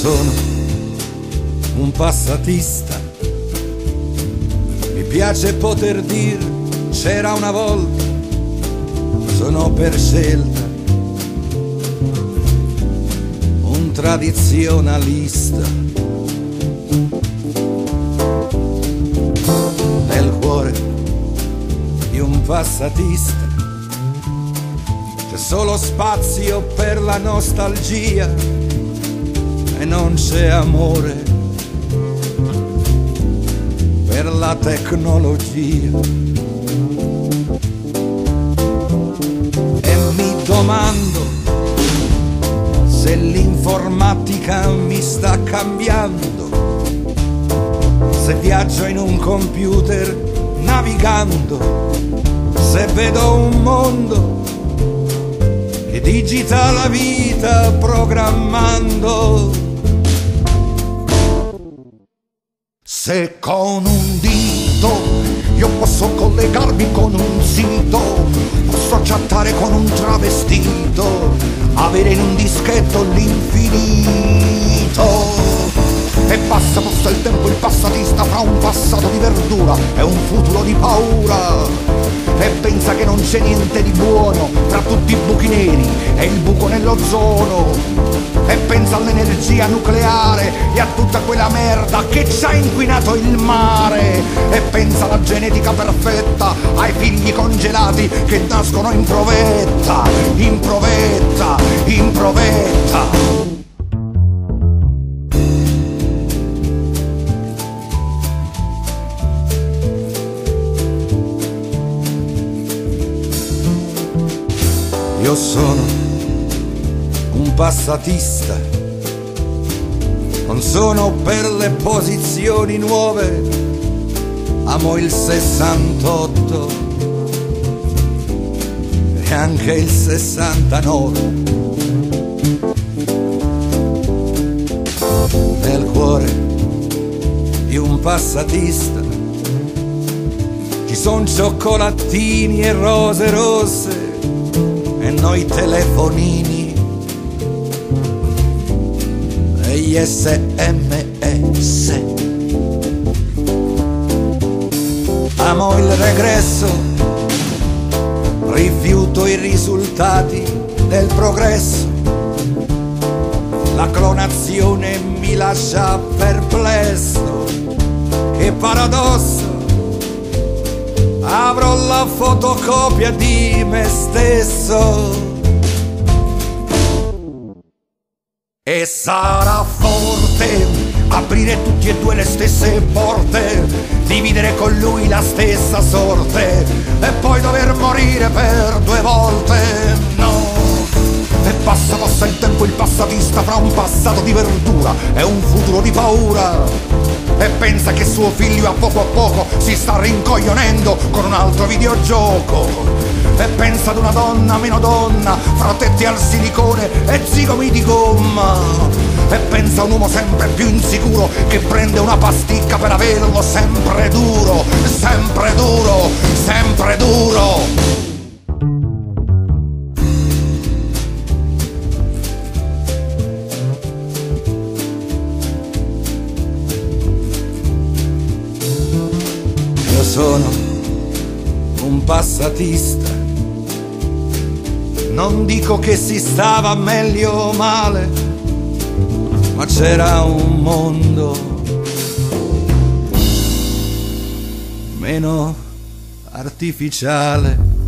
sono un passatista, mi piace poter dire c'era una volta, sono per scelta un tradizionalista. Nel cuore di un passatista c'è solo spazio per la nostalgia e non c'è amore per la tecnologia. E mi domando se l'informatica mi sta cambiando, se viaggio in un computer navigando, se vedo un mondo che digita la vita programmando. Se con un dito io posso collegarmi con un sito, posso chattare con un travestito, avere in un dischetto l'infinito. E passa il tempo, il passatista fra un passato di verdura e un futuro di paura. E pensa che non c'è niente di buono tra tutti i buchi neri e il buco nell'ozono. E pensa all'energia nucleare e a tutta quella merda che ci ha inquinato il mare. E pensa alla genetica perfetta, ai figli congelati che nascono in provetta, in provetta, in provetta. Io sono un passatista, non sono per le posizioni nuove, amo il 68 e anche il 69. Nel cuore di un passatista ci son cioccolatini e rose rosse e noi telefonini e gli SMS. Amo il regresso, rifiuto i risultati del progresso, la clonazione mi lascia perplesso. Che paradosso, avrò la fotocopia di me stesso. E sarà forte aprire tutti e due le stesse porte, dividere con lui la stessa sorte e poi dover morire per due volte. No. E passa il tempo, il passatista fra un passato di verdura e un futuro di paura. E pensa che suo figlio a poco si sta rincoglionendo con un altro videogioco. E pensa ad una donna meno donna, fra tetti al silicone e zigomi di gomma. E pensa a un uomo sempre più insicuro che prende una pasticca per averlo sempre duro, sempre duro, sempre duro. Io sono un passatista, non dico che si stava meglio o male, ma c'era un mondo meno artificiale.